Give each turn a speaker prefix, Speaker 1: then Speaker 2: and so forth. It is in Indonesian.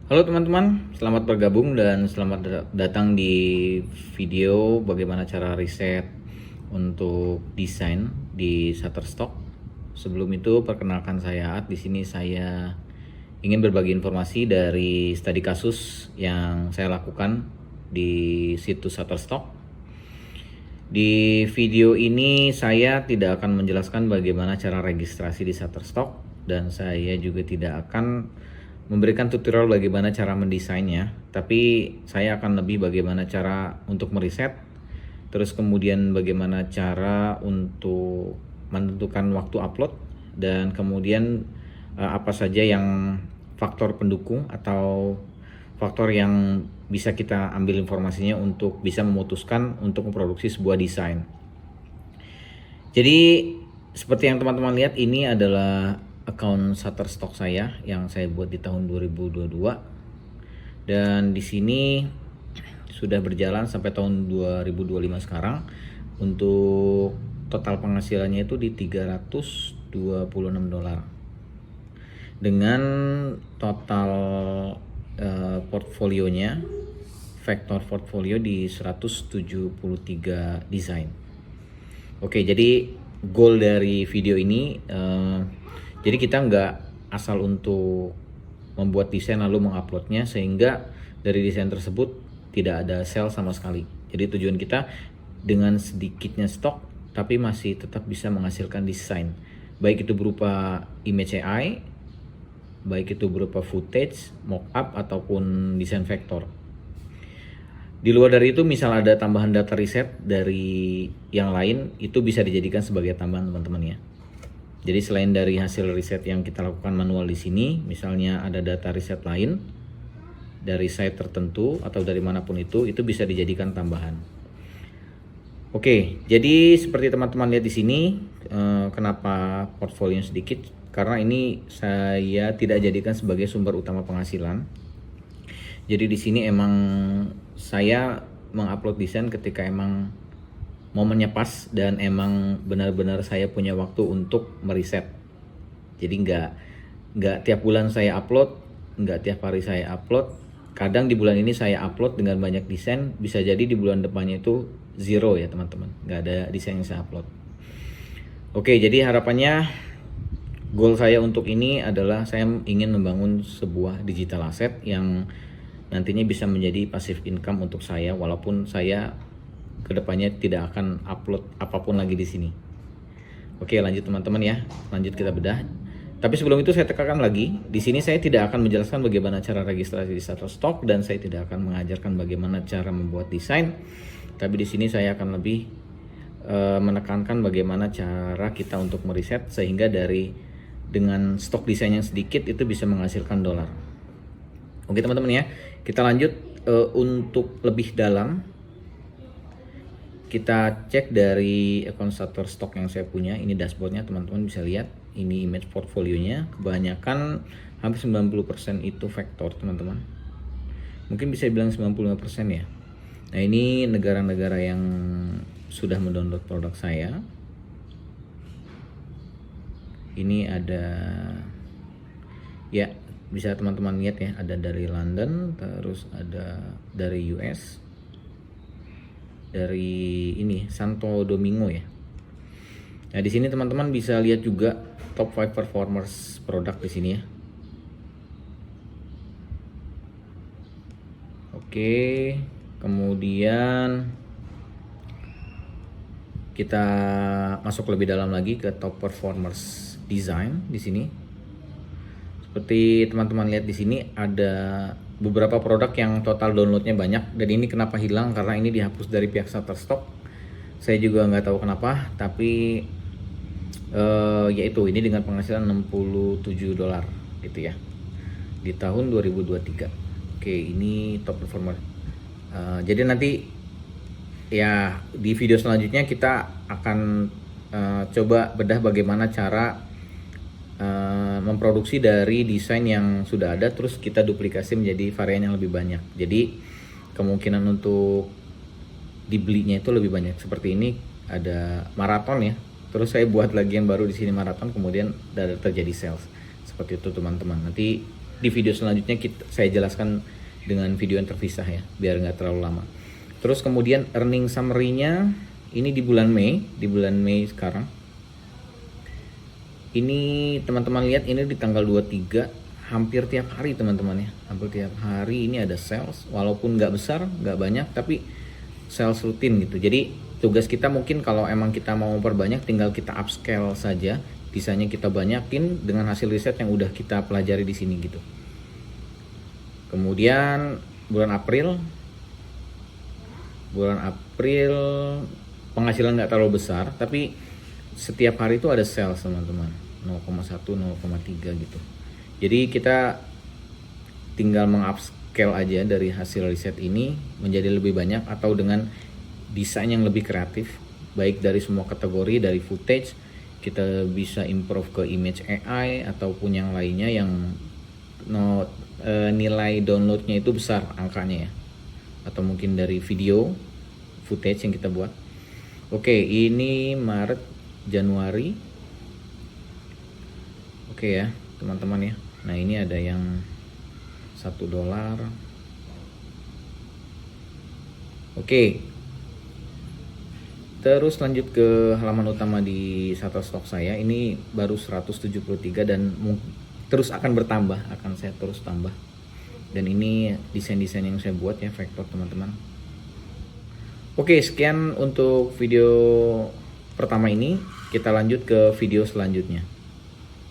Speaker 1: Halo teman-teman, selamat bergabung dan selamat datang di video bagaimana cara riset untuk desain di Shutterstock. Sebelum itu perkenalkan saya At. Di sini saya ingin berbagi informasi dari studi kasus yang saya lakukan di situs Shutterstock. Di video ini saya tidak akan menjelaskan bagaimana cara registrasi di Shutterstock dan saya juga tidak akan memberikan tutorial bagaimana cara mendesainnya, tapi saya akan lebih bagaimana cara untuk meriset, terus kemudian bagaimana cara untuk menentukan waktu upload, dan kemudian apa saja yang faktor pendukung atau faktor yang bisa kita ambil informasinya untuk bisa memutuskan untuk memproduksi sebuah desain. Jadi seperti yang teman-teman lihat, ini adalah akun Shutterstock saya yang saya buat di tahun 2022, dan di sini sudah berjalan sampai tahun 2025 sekarang. Untuk total penghasilannya itu di $326 dengan total portfolionya, vektor portfolio di 173 desain. Oke, jadi goal dari video ini, jadi kita nggak asal untuk membuat desain lalu menguploadnya sehingga dari desain tersebut tidak ada sale sama sekali. Jadi tujuan kita dengan sedikitnya stok tapi masih tetap bisa menghasilkan desain, baik itu berupa image AI, baik itu berupa footage, mockup ataupun desain vektor. Di luar dari itu, misal ada tambahan data riset dari yang lain, itu bisa dijadikan sebagai tambahan teman-teman ya. Jadi selain dari hasil riset yang kita lakukan manual di sini, misalnya ada data riset lain dari site tertentu atau dari manapun itu bisa dijadikan tambahan. Oke, jadi seperti teman-teman lihat di sini, kenapa portfolio sedikit? Karena ini saya tidak jadikan sebagai sumber utama penghasilan. Jadi di sini emang saya mengupload desain ketika emang momennya pas dan emang benar-benar saya punya waktu untuk meriset. Jadi nggak tiap bulan saya upload, nggak tiap hari saya upload. Kadang di bulan ini saya upload dengan banyak desain, bisa jadi di bulan depannya itu zero ya teman-teman, nggak ada desain yang saya upload. Oke, jadi harapannya goal saya untuk ini adalah saya ingin membangun sebuah digital asset yang nantinya bisa menjadi passive income untuk saya, walaupun saya kedepannya tidak akan upload apapun lagi di sini. Oke, lanjut teman-teman ya, lanjut kita bedah. Tapi sebelum itu saya tekankan lagi, di sini saya tidak akan menjelaskan bagaimana cara registrasi di Shutterstock dan saya tidak akan mengajarkan bagaimana cara membuat desain. Tapi di sini saya akan lebih menekankan bagaimana cara kita untuk meriset sehingga dengan stok desain yang sedikit itu bisa menghasilkan dolar. Oke teman-teman ya, kita lanjut. Untuk lebih dalam, kita cek dari akun Shutterstock yang saya punya. Ini dashboardnya, teman-teman bisa lihat. Ini image portfolionya, kebanyakan hampir 90% itu vektor teman-teman. Mungkin bisa bilang 95% ya. Nah ini negara-negara yang sudah mendownload produk saya. Ini ada, ya bisa teman-teman lihat ya, ada dari London, terus ada dari US, dari ini Santo Domingo ya. Nah di sini teman-teman bisa lihat juga top 5 performers produk di sini ya. Oke, kemudian kita masuk lebih dalam lagi ke top performers design di sini. Seperti teman-teman lihat di sini ada beberapa produk yang total downloadnya banyak, dan ini kenapa hilang karena ini dihapus dari pihak Shutterstock. Saya juga nggak tahu kenapa, tapi yaitu ini dengan penghasilan $67 gitu ya di tahun 2023. Oke, ini top performer. Jadi nanti ya di video selanjutnya kita akan coba bedah bagaimana cara memproduksi dari desain yang sudah ada, terus kita duplikasi menjadi varian yang lebih banyak. Jadi kemungkinan untuk dibelinya itu lebih banyak. Seperti ini ada maraton ya, terus saya buat lagi yang baru di sini maraton, kemudian ada terjadi sales. Seperti itu teman-teman. Nanti di video selanjutnya saya jelaskan dengan video yang terpisah ya, biar nggak terlalu lama. Terus kemudian earning summary-nya ini di bulan Mei sekarang. Ini teman-teman lihat, ini di tanggal 23, hampir tiap hari teman-teman ya, hampir tiap hari ini ada sales, walaupun nggak besar, nggak banyak, tapi sales rutin gitu. Jadi tugas kita mungkin kalau emang kita mau memperbanyak, tinggal kita upscale saja, bisanya kita banyakin dengan hasil riset yang udah kita pelajari di sini gitu. Kemudian bulan April penghasilan nggak terlalu besar, tapi setiap hari itu ada sales teman-teman, 0,1 0,3 gitu. Jadi kita tinggal mengupscale aja dari hasil riset ini menjadi lebih banyak, atau dengan desain yang lebih kreatif, baik dari semua kategori, dari footage kita bisa improve ke image AI ataupun yang lainnya yang nilai downloadnya itu besar angkanya ya, atau mungkin dari video footage yang kita buat. Oke, ini Maret, Januari. Oke ya teman-teman ya. Nah ini ada yang $1. Oke, terus lanjut ke halaman utama di Shutterstock saya. Ini baru 173 dan terus akan bertambah, akan saya terus tambah. Dan ini desain-desain yang saya buat ya, vektor teman-teman. Oke, sekian untuk video pertama ini. Kita lanjut ke video selanjutnya.